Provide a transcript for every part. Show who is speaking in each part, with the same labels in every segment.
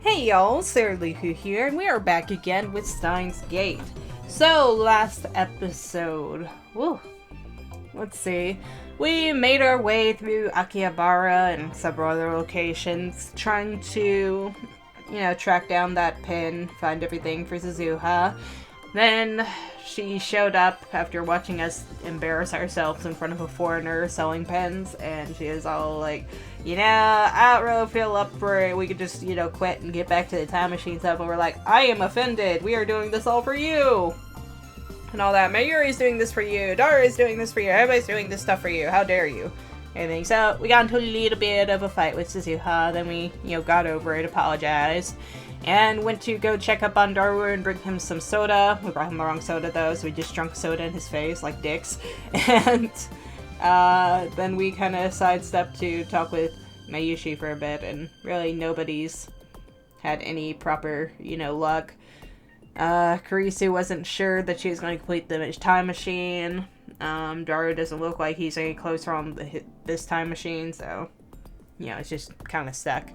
Speaker 1: Hey y'all, Sarah Luhu here, and we are back again with Steins Gate. So, last episode, let's see, we made our way through Akihabara and several other locations, trying to, track down that pin, find everything for Suzuha. Then she showed up after watching us embarrass ourselves in front of a foreigner selling pens, and she was all like, I don't really feel up for it. We could just, quit and get back to the time machine stuff. And we're like, I am offended. We are doing this all for you. And all that. Mayuri's doing this for you. Dara's doing this for you. Everybody's doing this stuff for you. How dare you? Everything. So we got into a little bit of a fight with Suzuha. Then we, got over it, apologized, and went to go check up on Daru and bring him some soda. We brought him the wrong soda though, so we just drunk soda in his face like dicks. And then we kind of sidestepped to talk with Mayushi for a bit, and really nobody's had any proper, luck. Kurisu wasn't sure that she was going to complete the time machine. Daru doesn't look like he's any closer on this time machine, so, it's just kind of stuck.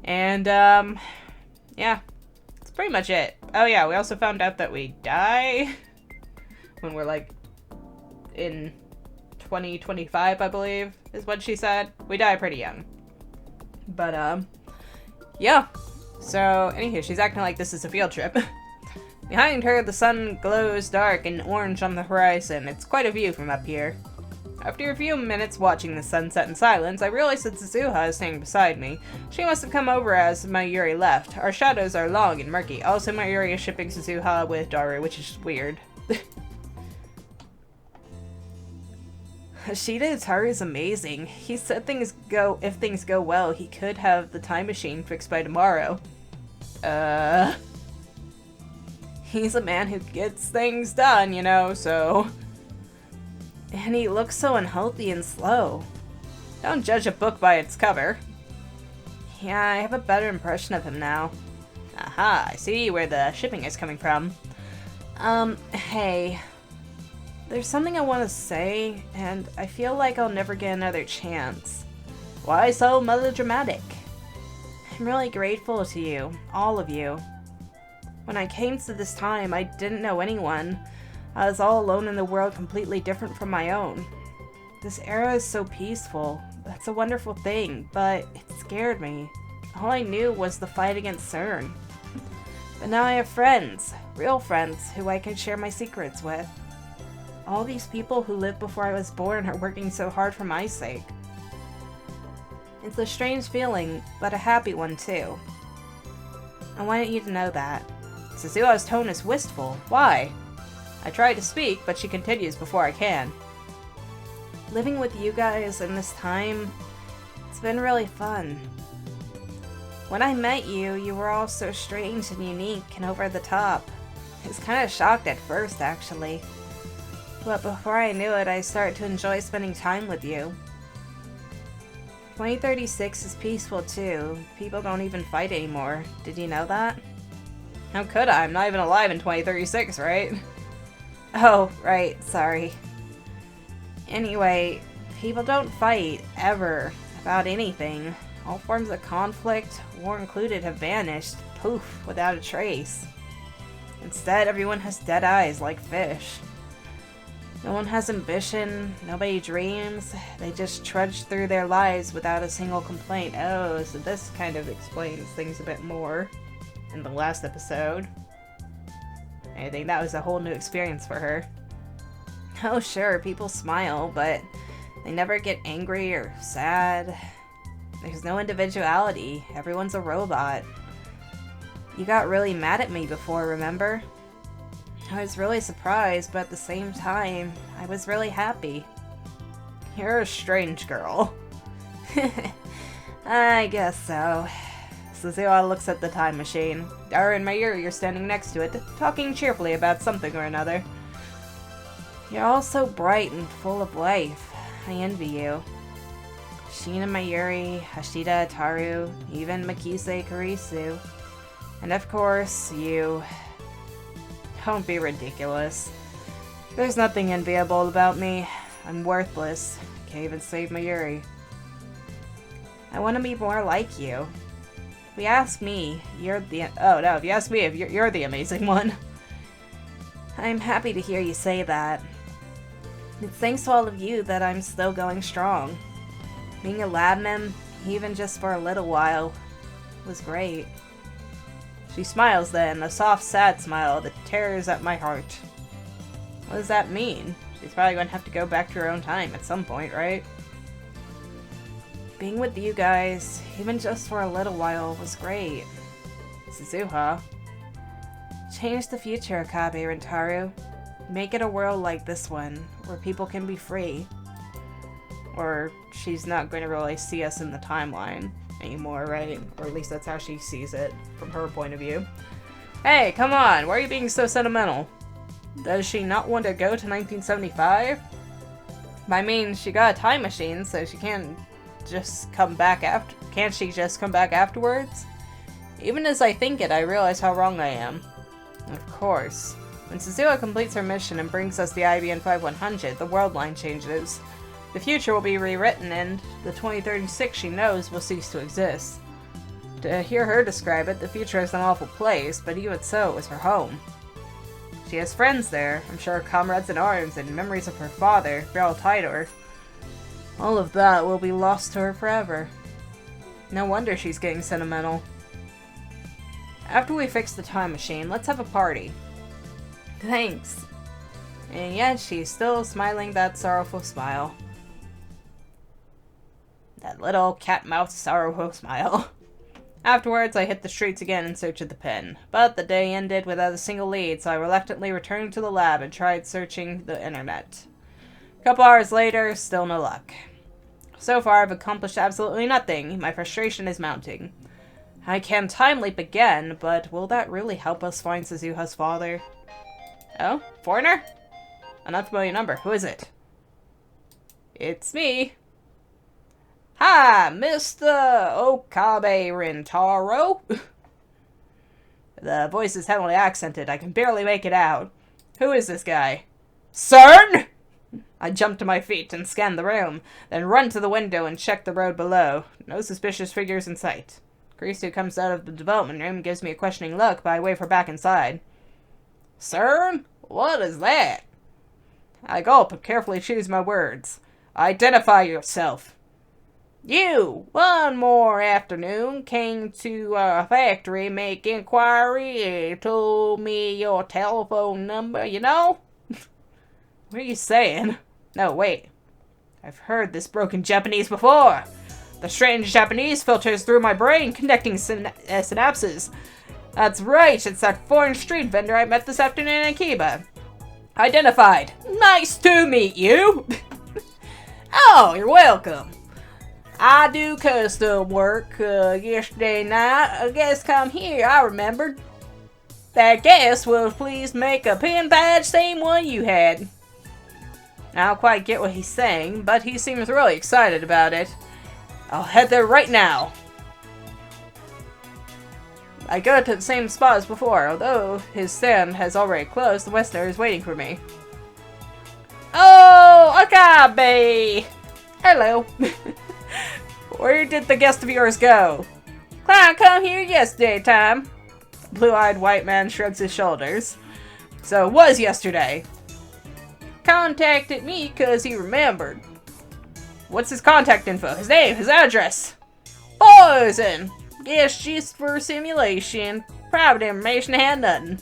Speaker 1: And, yeah, that's pretty much it. Oh yeah, we also found out that we die when we're, like, in 2025, I believe, is what she said. We die pretty young. But, yeah. So, anywho, she's acting like this is a field trip. Behind her, the sun glows dark and orange on the horizon. It's quite a view from up here. After a few minutes watching the sunset in silence, I realized that Suzuha is standing beside me. She must have come over as Mayuri left. Our shadows are long and murky. Also, Mayuri is shipping Suzuha with Daru, which is weird. Hashida Itaru is amazing. He said if things go well, he could have the time machine fixed by tomorrow. He's a man who gets things done, so... And he looks so unhealthy and slow. Don't judge a book by its cover. Yeah, I have a better impression of him now. Aha, I see where the shipping is coming from. Hey. There's something I want to say, and I feel like I'll never get another chance. Why so melodramatic? I'm really grateful to you, all of you. When I came to this time, I didn't know anyone. I was all alone in the world, completely different from my own. This era is so peaceful. That's a wonderful thing, but it scared me. All I knew was the fight against CERN. But now I have friends, real friends, who I can share my secrets with. All these people who lived before I was born are working so hard for my sake. It's a strange feeling, but a happy one too. I wanted you to know that. Suzuha's tone is wistful. Why? I try to speak, but she continues before I can. Living with you guys in this time, it's been really fun. When I met you, you were all so strange and unique and over the top. I was kind of shocked at first, actually. But before I knew it, I started to enjoy spending time with you. 2036 is peaceful too. People don't even fight anymore. Did you know that? How could I? I'm not even alive in 2036, right? Oh, right. Sorry. Anyway, people don't fight, ever, about anything. All forms of conflict, war included, have vanished, poof, without a trace. Instead, everyone has dead eyes like fish. No one has ambition, nobody dreams, they just trudge through their lives without a single complaint. Oh, so this kind of explains things a bit more in the last episode. I think that was a whole new experience for her. Oh sure, people smile, but they never get angry or sad. There's no individuality, everyone's a robot. You got really mad at me before, remember? I was really surprised, but at the same time, I was really happy. You're a strange girl. I guess so. Suzuha looks at the time machine. Dara and Mayuri are standing next to it, talking cheerfully about something or another. You're all so bright and full of life. I envy you. Shina Mayuri, Hashida Ataru, even Makise Kurisu. And of course, you... Don't be ridiculous. There's nothing enviable about me. I'm worthless. Can't even save Mayuri. I want to be more like you. If you ask me, you're the... Oh, no, if you ask me, you're the amazing one. I'm happy to hear you say that. It's thanks to all of you that I'm still going strong. Being a lab mem, even just for a little while, was great. She smiles then, a soft, sad smile that tears at my heart. What does that mean? She's probably going to have to go back to her own time at some point, right? Being with you guys, even just for a little while, was great. Suzuha. Change the future, Akabe Rintaro. Make it a world like this one, where people can be free. Or she's not going to really see us in the timeline anymore, right? Or at least that's how she sees it, from her point of view. Hey, come on, why are you being so sentimental? Does she not want to go to 1975? I mean, she got a time machine, so she can't just come back after. Can't she just come back afterwards? Even as I think it, I realize how wrong I am. Of course. When Suzuha completes her mission and brings us the IBN 5100, the world line changes. The future will be rewritten and the 2036 she knows will cease to exist. To hear her describe it, the future is an awful place, but even so, it was her home. She has friends there, I'm sure comrades in arms and memories of her father, Beryl Tidor. All of that will be lost to her forever. No wonder she's getting sentimental. After we fix the time machine, let's have a party. Thanks. And yet she's still smiling that sorrowful smile. That little cat-mouthed sorrowful smile. Afterwards, I hit the streets again in search of the pen, but the day ended without a single lead, so I reluctantly returned to the lab and tried searching the internet. A couple hours later, still no luck. So far, I've accomplished absolutely nothing. My frustration is mounting. I can time leap again, but will that really help us find Suzuha's father? Oh? Foreigner? An unfamiliar number. Who is it? It's me. Hi, Mr. Okabe Rintaro. The voice is heavily accented. I can barely make it out. Who is this guy? CERN? I jump to my feet and scan the room, then run to the window and check the road below. No suspicious figures in sight. Christy comes out of the development room and gives me a questioning look, but I wave her back inside. CERN? What is that? I gulp and carefully choose my words. Identify yourself. You, one more afternoon, came to our factory, make inquiry, told me your telephone number, you know? What are you saying? No, wait. I've heard this broken Japanese before. The strange Japanese filters through my brain, connecting synapses. That's right, it's that foreign street vendor I met this afternoon in Akiba. Identified. Nice to meet you. Oh, you're welcome. I do custom work. Yesterday night, a guest come here, I remembered. That guest will please make a pin badge, same one you had. I don't quite get what he's saying, but he seems really excited about it. I'll head there right now. I go to the same spot as before. Although his stand has already closed, the Westerner is waiting for me. Oh, Akabe! Hello. Where did the guest of yours go? Client come here yesterday time. Blue-eyed white man shrugs his shoulders. So it was yesterday. Contacted me because he remembered. What's his contact info? His name? His address? Poison! Guess just for simulation. Private information had nothing.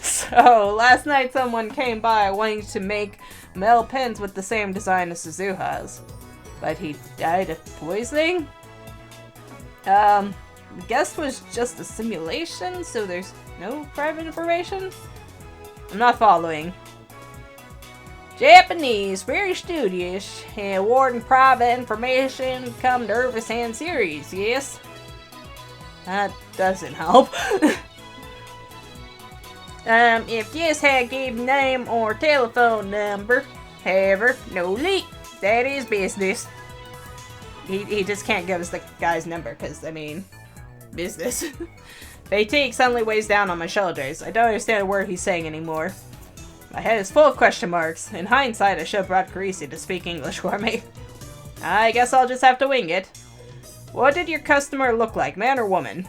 Speaker 1: So last night someone came by wanting to make metal pens with the same design as Suzuha's. But he died of poisoning? The guest was just a simulation, so there's no private information? I'm not following. Japanese, very studious, and awarding private information come nervous and serious, yes? That doesn't help. If yes had gave name or telephone number, however, no leak. That is business. He just can't give us the guy's number, because, I mean, business. Fatigue suddenly weighs down on my shoulders. I don't understand a word he's saying anymore. My head is full of question marks. In hindsight, I should have brought Carisi to speak English for me. I guess I'll just have to wing it. What did your customer look like, man or woman?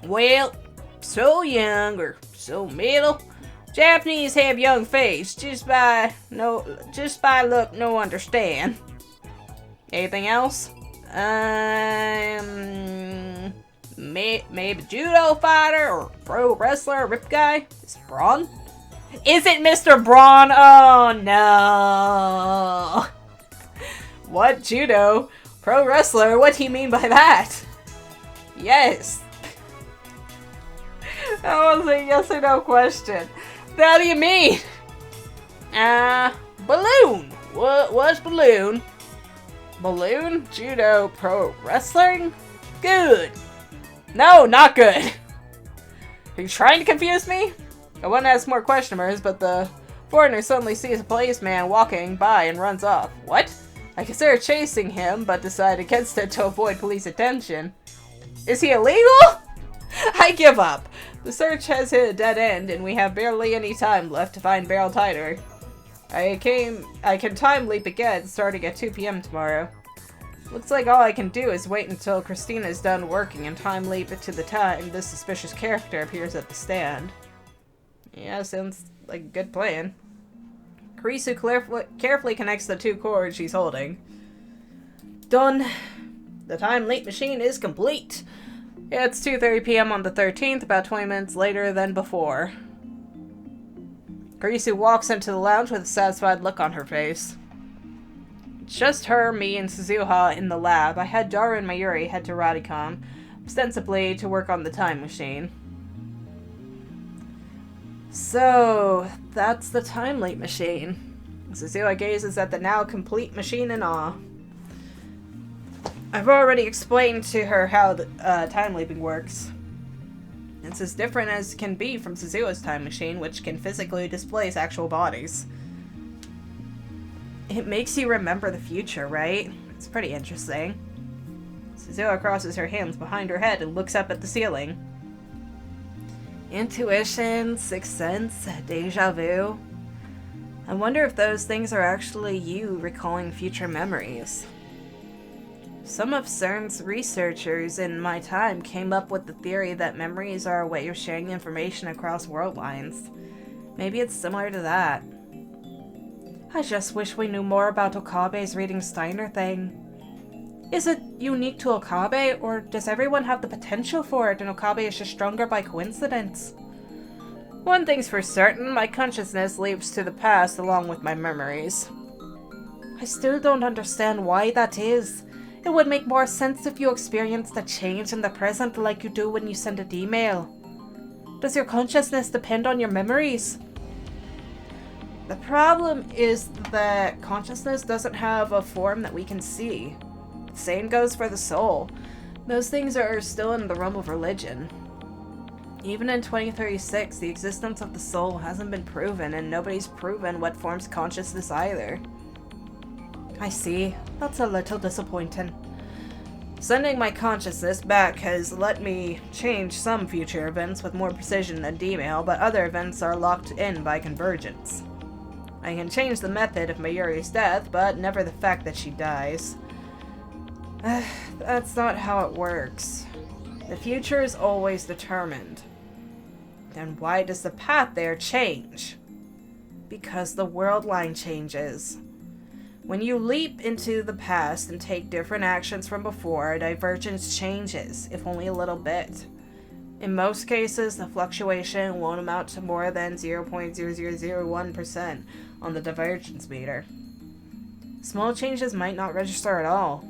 Speaker 1: Well, so young or so middle. Japanese have young face, just by look, no understand. Anything else? Maybe judo fighter or pro wrestler, rip guy? Is it Braun? Is it Mr. Braun? Oh no! What judo? Pro wrestler? What do you mean by that? Yes. That was a yes or no question. What do you mean? Balloon. What's balloon? Balloon? Judo? Pro wrestling? Good. No, not good. Are you trying to confuse me? I want to ask more questioners, but the foreigner suddenly sees a policeman walking by and runs off. What? I considered chasing him, but decided against it to avoid police attention. Is he illegal? I give up. The search has hit a dead end, and we have barely any time left to find Barrel Tighter. I can time leap again, starting at 2 p.m. tomorrow. Looks like all I can do is wait until Christina is done working and time leap it to the time this suspicious character appears at the stand. Yeah, sounds like a good plan. Kurisu carefully connects the two cords she's holding. Done. The time leap machine is complete. It's 2:30 p.m. on the 13th, about 20 minutes later than before. Kurisu walks into the lounge with a satisfied look on her face. It's just her, me, and Suzuha in the lab. I had Daru and Mayuri head to Radicom, ostensibly to work on the time machine. So, that's the time leap machine. Suzuha gazes at the now complete machine in awe. I've already explained to her how the time leaping works. It's as different as can be from Suzuha's time machine, which can physically displace actual bodies. It makes you remember the future, right? It's pretty interesting. Suzuha crosses her hands behind her head and looks up at the ceiling. Intuition, sixth sense, deja vu. I wonder if those things are actually you recalling future memories. Some of CERN's researchers in my time came up with the theory that memories are a way of sharing information across world lines. Maybe it's similar to that. I just wish we knew more about Okabe's reading Steiner thing. Is it unique to Okabe, or does everyone have the potential for it and Okabe is just stronger by coincidence? One thing's for certain, my consciousness leaps to the past along with my memories. I still don't understand why that is. It would make more sense if you experienced a change in the present like you do when you send an email. Does your consciousness depend on your memories? The problem is that consciousness doesn't have a form that we can see. Same goes for the soul. Those things are still in the realm of religion. Even in 2036, the existence of the soul hasn't been proven, and nobody's proven what forms consciousness either. I see. That's a little disappointing. Sending my consciousness back has let me change some future events with more precision than email, but other events are locked in by convergence. I can change the method of Mayuri's death, but never the fact that she dies. That's not how it works. The future is always determined. Then why does the path there change? Because the world line changes. When you leap into the past and take different actions from before, divergence changes, if only a little bit. In most cases, the fluctuation won't amount to more than 0.0001% on the divergence meter. Small changes might not register at all.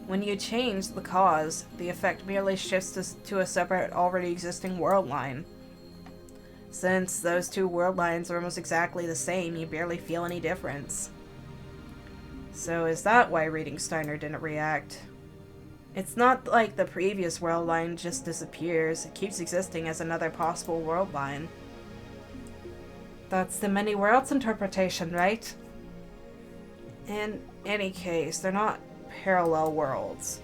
Speaker 1: When you change the cause, the effect merely shifts to a separate, already existing world line. Since those two world lines are almost exactly the same, you barely feel any difference. So is that why reading Steiner didn't react? It's not like the previous world line just disappears, it keeps existing as another possible world line. That's the many worlds interpretation, right? In any case, they're not parallel worlds.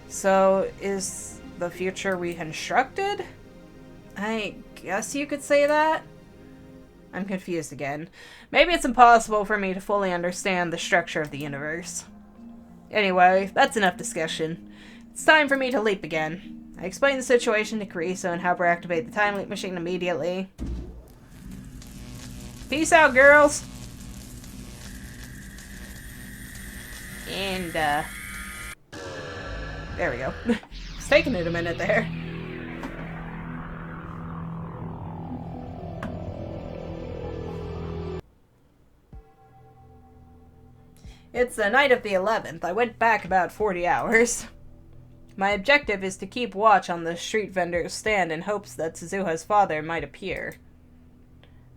Speaker 1: So is the future reconstructed? I guess you could say that? I'm confused again. Maybe it's impossible for me to fully understand the structure of the universe. Anyway, that's enough discussion. It's time for me to leap again. I explained the situation to Carissa and help her activate the time leap machine immediately. Peace out, girls! And, there we go. It's taking it a minute there. It's the night of the 11th. I went back about 40 hours. My objective is to keep watch on the street vendor's stand in hopes that Suzuha's father might appear.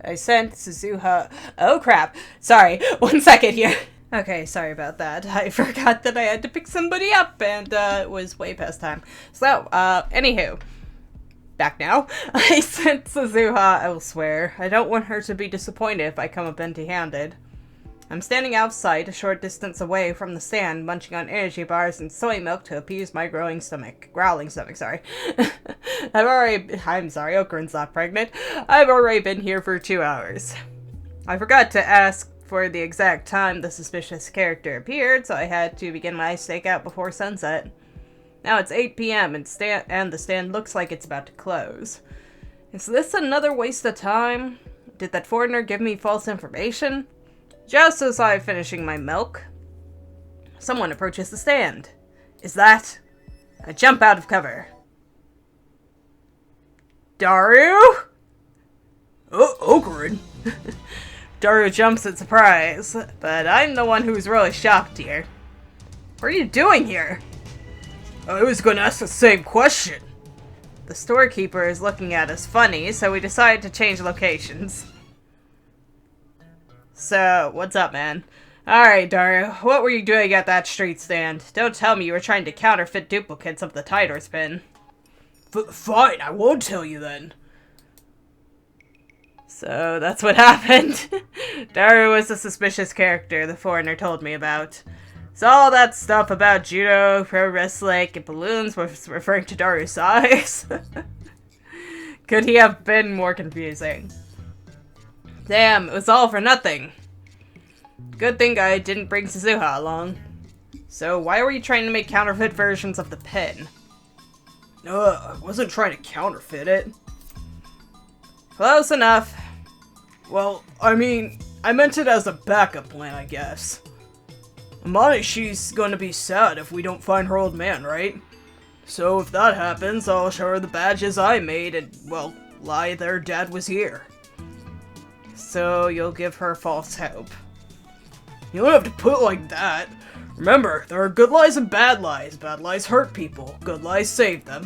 Speaker 1: I sent Suzuha... Oh crap! Sorry, 1 second here. Okay, sorry about that. I forgot that I had to pick somebody up and it was way past time. So, anywho. Back now. I sent Suzuha elsewhere. I don't want her to be disappointed if I come up empty-handed. I'm standing outside, a short distance away from the stand, munching on energy bars and soy milk to appease my growling stomach. Growling stomach, sorry. I'm sorry, Okurin's not pregnant. I've already been here for 2 hours. I forgot to ask for the exact time the suspicious character appeared, so I had to begin my stakeout before sunset. Now it's 8 p.m. and the stand looks like it's about to close. Is this another waste of time? Did that foreigner give me false information? Just as I'm finishing my milk, someone approaches the stand. Is that? I jump out of cover. Daru? Oh, Okurin. Daru jumps in surprise, but I'm the one who's really shocked here. What are you doing here? I was going to ask the same question. The storekeeper is looking at us funny, so we decided to change locations. So, what's up, man? Alright, Daru, what were you doing at that street stand? Don't tell me you were trying to counterfeit duplicates of the Tidor spin. Fine, I won't tell you then. So, that's what happened. Daru was a suspicious character the foreigner told me about. So all that stuff about judo, pro wrestling, and balloons was referring to Daru's size. Could he have been more confusing? Damn, it was all for nothing. Good thing I didn't bring Suzuha along. So why were you trying to make counterfeit versions of the pen? I wasn't trying to counterfeit it. Close enough. Well, I mean, I meant it as a backup plan, I guess. She's gonna be sad if we don't find her old man, right? So if that happens, I'll show her the badges I made and, well, lie their dad was here. So you'll give her false hope. You don't have to put it like that. Remember, there are good lies and bad lies. Bad lies hurt people. Good lies save them.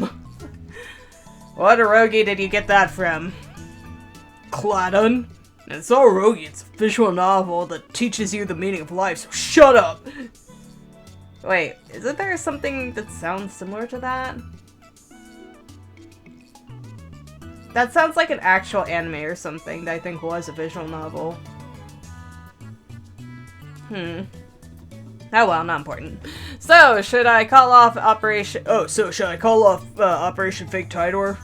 Speaker 1: What eroge did you get that from? Cladun? It's not eroge, it's a visual novel that teaches you the meaning of life, so shut up! Wait, isn't there something that sounds similar to that? That sounds like an actual anime or something that I think was a visual novel. Oh well, not important. So, should I call off Operation... Operation Fake Tidor?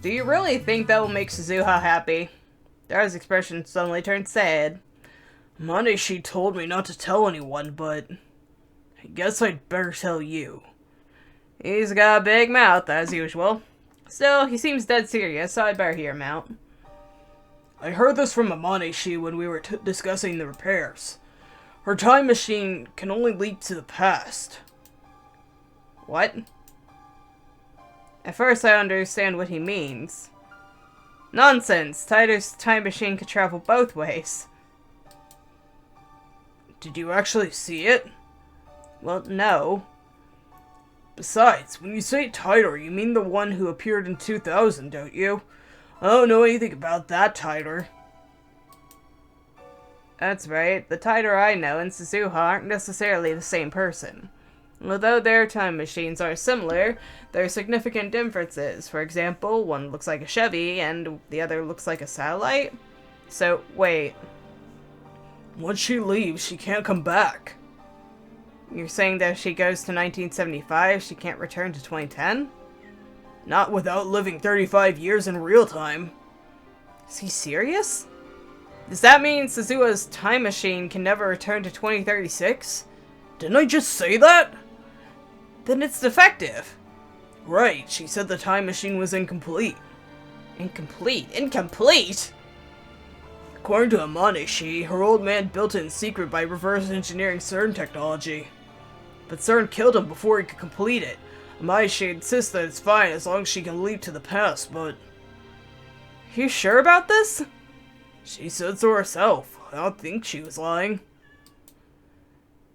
Speaker 1: Do you really think that will make Suzuha happy? Daru's expression suddenly turned sad. She told me not to tell anyone, but... I guess I'd better tell you. He's got a big mouth, as usual. Still, he seems dead serious, so I'd better hear him out. I heard this from Amaneshi when we were discussing the repairs. Her time machine can only leap to the past. What? At first I understand what he means. Nonsense! Tidor's time machine could travel both ways. Did you actually see it? Well, no. Besides, when you say Tidor, you mean the one who appeared in 2000, don't you? I don't know anything about that Tidor. That's right. The Tidor I know and Suzuha aren't necessarily the same person. Although their time machines are similar, there are significant differences. For example, one looks like a Chevy and the other looks like a satellite. So, wait. Once she leaves, she can't come back. You're saying that if she goes to 1975, she can't return to 2010? Not without living 35 years in real time. Is he serious? Does that mean Suzuha's time machine can never return to 2036?
Speaker 2: Didn't I just say that?
Speaker 1: Then it's defective.
Speaker 2: Right, she said the time machine was incomplete.
Speaker 1: Incomplete? Incomplete?
Speaker 2: According to Amanishi, her old man built it in secret by reverse engineering CERN technology. But CERN killed him before he could complete it. Amanishi insists that it's fine as long as she can leap to the past, but...
Speaker 1: You sure about this?
Speaker 2: She said so herself. I don't think she was lying.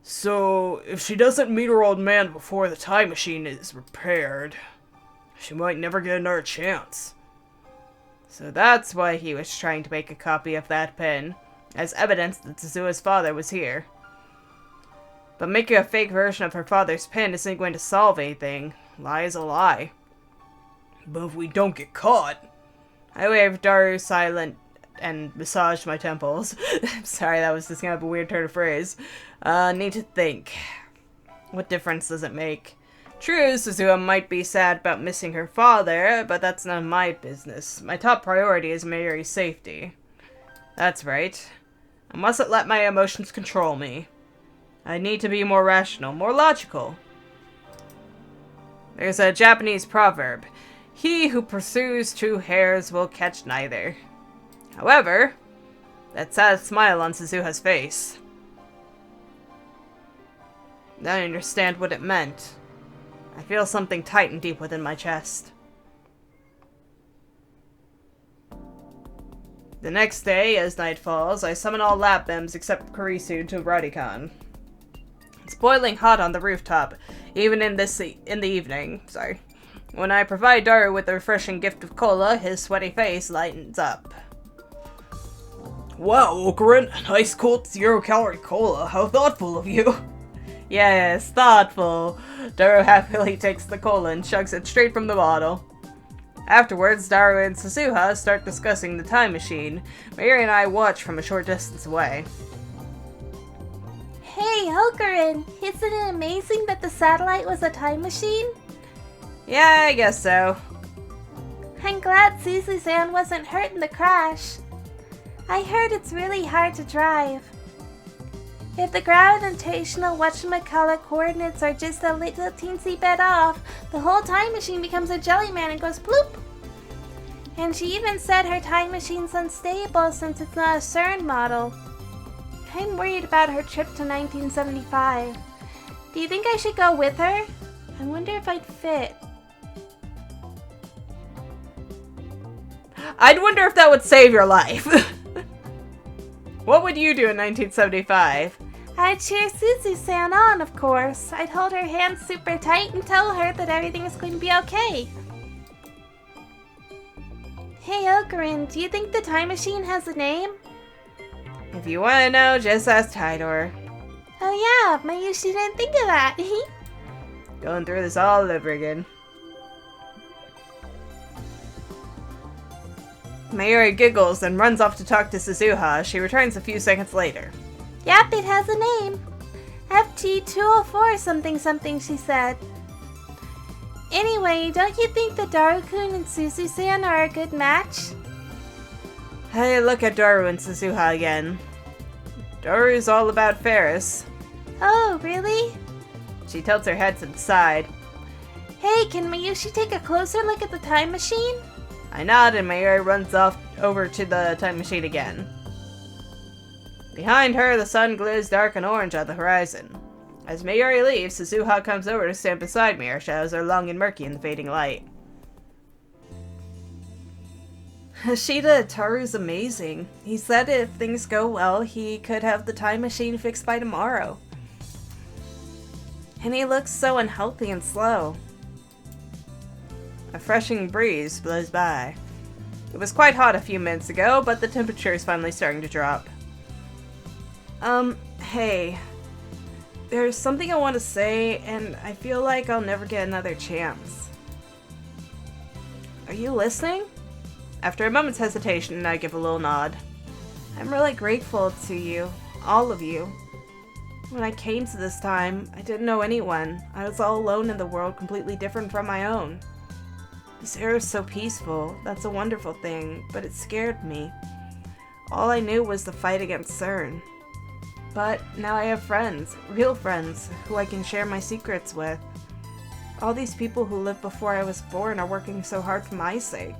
Speaker 2: So, if she doesn't meet her old man before the time machine is repaired, she might never get another chance.
Speaker 1: So that's why he was trying to make a copy of that pen, as evidence that Suzuha's father was here. But making a fake version of her father's pen isn't going to solve anything. Lie is a lie.
Speaker 2: But if we don't get caught...
Speaker 1: I waved Daru silent and massaged my temples. Sorry, that was just kind of a weird turn of phrase. Need to think. What difference does it make? True, Suzuha might be sad about missing her father, but that's none of my business. My top priority is Mayuri's safety. That's right. I mustn't let my emotions control me. I need to be more rational, more logical. There's a Japanese proverb. He who pursues two hares will catch neither. However, that sad smile on Suzuha's face. Now I understand what it meant. I feel something tighten deep within my chest. The next day, as night falls, I summon all lab members except Kurisu to Radicon. It's boiling hot on the rooftop, even in the evening. Sorry. When I provide Daru with a refreshing gift of cola, his sweaty face lightens up.
Speaker 2: Wow, Okurin, nice cold 0-calorie cola. How thoughtful of you.
Speaker 1: Yes, thoughtful. Daru happily takes the cola and chugs it straight from the bottle. Afterwards, Daru and Suzuha start discussing the time machine. Mayuri and I watch from a short distance away.
Speaker 3: Hey, Okurin, isn't it amazing that the satellite was a time machine?
Speaker 1: Yeah, I guess so.
Speaker 3: I'm glad Suzu-san wasn't hurt in the crash. I heard it's really hard to drive. If the gravitational whatchamacallit coordinates are just a little teensy bit off, the whole time machine becomes a jelly man and goes bloop. And she even said her time machine's unstable since it's not a CERN model. I'm worried about her trip to 1975. Do you think I should go with her? I wonder if I'd fit.
Speaker 1: I'd wonder if that would save your life. What would you do in 1975?
Speaker 3: I'd cheer Suzu-san on, of course. I'd hold her hand super tight and tell her that everything is going to be okay. Hey, Okurin, do you think the time machine has a name?
Speaker 1: If you want to know, just ask Tidor.
Speaker 3: Oh yeah, Mayushi didn't think of that.
Speaker 1: Going through this all over again. Mayuri giggles and runs off to talk to Suzuha. She returns a few seconds later.
Speaker 3: Yep, it has a name. FT204 something something, she said. Anyway, don't you think that Daru-kun and Suzu-san are a good match?
Speaker 1: I look at Daru and Suzuha again. Daru's all about Ferris.
Speaker 3: Oh, really?
Speaker 1: She tilts her head to the side.
Speaker 3: Hey, can Mayushi take a closer look at the time machine?
Speaker 1: I nod and Mayuri runs off over to the time machine again. Behind her, the sun glows dark and orange on the horizon. As Mayuri leaves, Suzuha comes over to stand beside me. Our shadows are long and murky in the fading light. Hashida Taru's amazing. He said if things go well, he could have the time machine fixed by tomorrow. And he looks so unhealthy and slow. A freshening breeze blows by. It was quite hot a few minutes ago, but the temperature is finally starting to drop. Hey. There's something I want to say, and I feel like I'll never get another chance. Are you listening? After a moment's hesitation, I give a little nod. I'm really grateful to you, all of you. When I came to this time, I didn't know anyone. I was all alone in the world, completely different from my own. This era is so peaceful. That's a wonderful thing, but it scared me. All I knew was the fight against CERN. But now I have friends, real friends, who I can share my secrets with. All these people who lived before I was born are working so hard for my sake.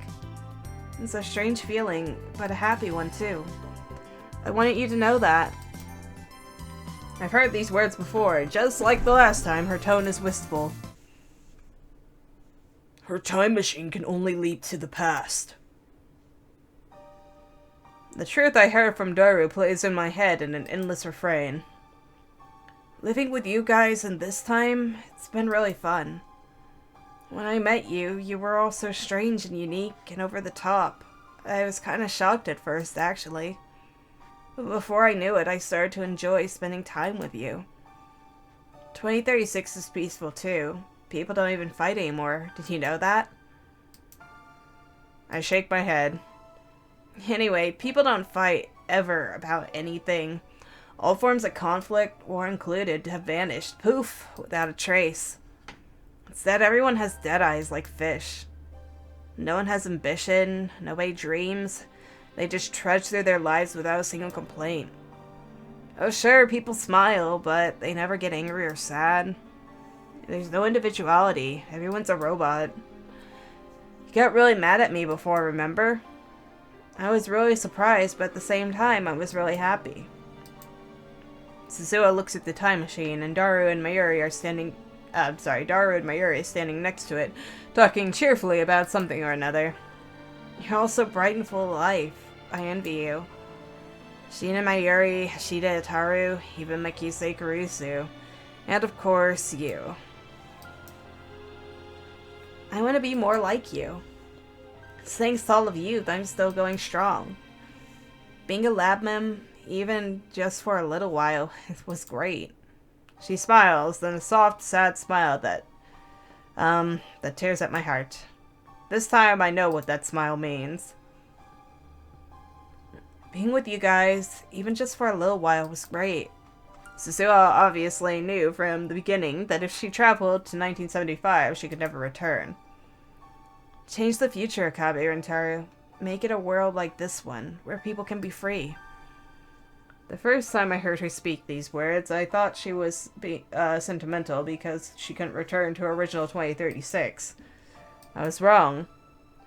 Speaker 1: It's a strange feeling, but a happy one too. I wanted you to know that. I've heard these words before, just like the last time. Her tone is wistful.
Speaker 2: Her time machine can only leap to the past.
Speaker 1: The truth I heard from Daru plays in my head in an endless refrain. Living with you guys and this time, it's been really fun. When I met you, you were all so strange and unique and over the top. I was kind of shocked at first, actually. But before I knew it, I started to enjoy spending time with you. 2036 is peaceful too. People don't even fight anymore. Did you know that? I shake my head. Anyway, people don't fight ever about anything. All forms of conflict, war included, have vanished, poof, without a trace. Instead, everyone has dead eyes like fish. No one has ambition, nobody dreams. They just trudge through their lives without a single complaint. Oh sure, people smile, but they never get angry or sad. There's no individuality. Everyone's a robot. You got really mad at me before, remember? I was really surprised, but at the same time, I was really happy. Suzuha looks at the time machine, and Daru and Mayuri is standing next to it, talking cheerfully about something or another. You're all so bright and full of life. I envy you. Shina Mayuri, Hashida Itaru, even Makise Kurusu. And of course, you. I want to be more like you. Thanks to all of you, I'm still going strong. Being a lab mem, even just for a little while, was great. She smiles, then a soft, sad smile that tears at my heart. This time I know what that smile means. Being with you guys, even just for a little while, was great. Suzuha obviously knew from the beginning that if she traveled to 1975, she could never return. Change the future, Akabe Rintaro. Make it a world like this one, where people can be free. The first time I heard her speak these words, I thought she was sentimental because she couldn't return to her original 2036. I was wrong.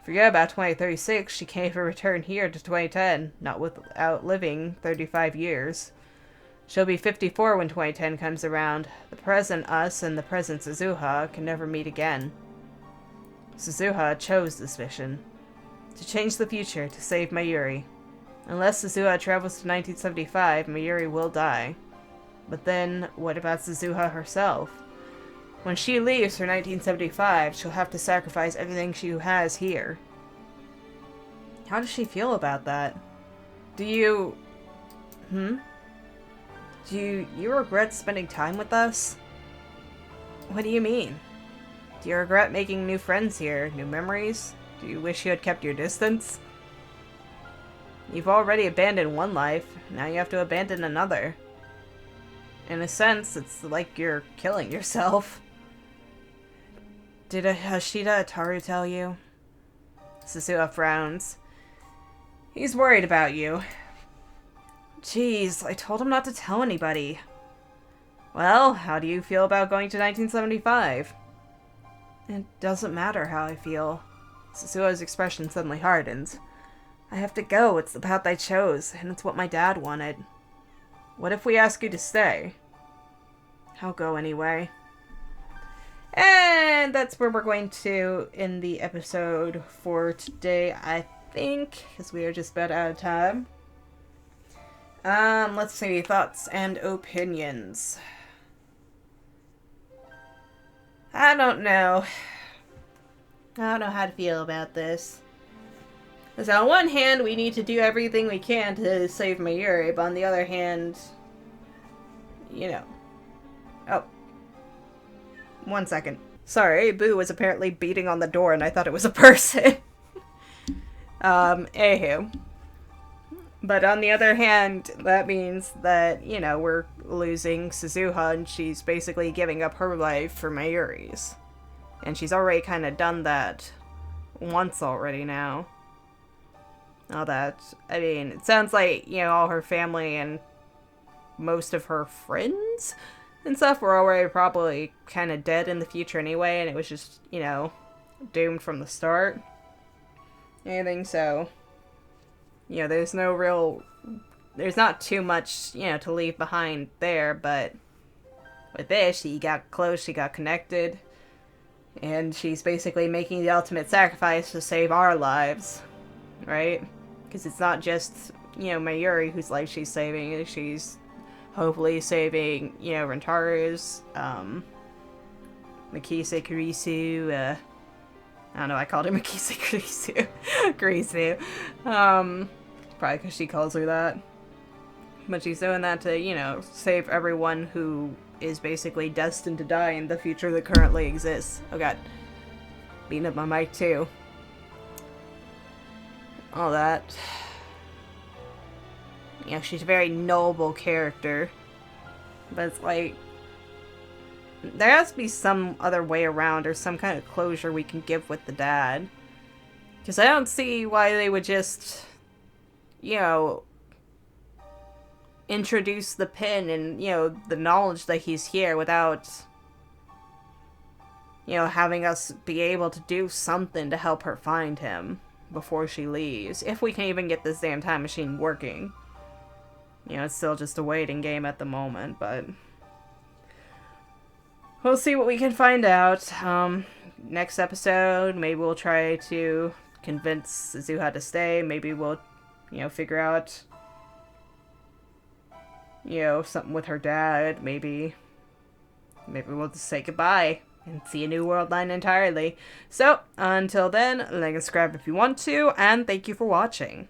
Speaker 1: Forget about 2036, she can't even return here to 2010, not without living 35 years. She'll be 54 when 2010 comes around. The present us and the present Suzuha can never meet again. Suzuha chose this mission. To change the future, to save Mayuri. Unless Suzuha travels to 1975, Mayuri will die. But then, what about Suzuha herself? When she leaves for 1975, she'll have to sacrifice everything she has here. How does she feel about that? Do you regret spending time with us? What do you mean? Do you regret making new friends here, new memories? Do you wish you had kept your distance? You've already abandoned one life, now you have to abandon another. In a sense, it's like you're killing yourself. Did Hashida Itaru tell you? Suzuha frowns. He's worried about you. Jeez, I told him not to tell anybody. Well, how do you feel about going to 1975? It doesn't matter how I feel. Suzuha's expression suddenly hardens. I have to go, it's the path I chose, and it's what my dad wanted. What if we ask you to stay? I'll go anyway. And that's where we're going to end the episode for today, I think, because we are just about out of time. Let's see, thoughts and opinions. I don't know. I don't know how to feel about this. Because on one hand, we need to do everything we can to save Mayuri, but on the other hand, you know. Oh. 1 second. Sorry, Boo was apparently beating on the door and I thought it was a person. Anywho. But on the other hand, that means that, you know, we're losing Suzuha and she's basically giving up her life for Mayuri's. And she's already kind of done that once already now. All that. I mean, it sounds like, you know, all her family and most of her friends and stuff were already probably kind of dead in the future anyway, and it was just, you know, doomed from the start. Anything, so, you know, there's not too much, you know, to leave behind there, but with this, she got close, she got connected, and she's basically making the ultimate sacrifice to save our lives, right? Because it's not just, you know, Mayuri whose life she's saving, she's hopefully saving, you know, Rintaro's, Makise Kurisu, I don't know, I called her Makise Kurisu. Kurisu. Probably because she calls her that. But she's doing that to, you know, save everyone who is basically destined to die in the future that currently exists. Oh god. Beating up my mic too. All that. You know, she's a very noble character. But it's like, there has to be some other way around or some kind of closure we can give with the dad. Because I don't see why they would just, you know, introduce the pin and, you know, the knowledge that he's here without, you know, having us be able to do something to help her find him before she leaves. If we can even get this damn time machine working. You know, it's still just a waiting game at the moment, but we'll see what we can find out. Next episode, maybe we'll try to convince Zuha to stay. Maybe we'll, you know, figure out, you know, something with her dad. Maybe we'll just say goodbye and see a new world line entirely. So, until then, like and subscribe if you want to, and thank you for watching.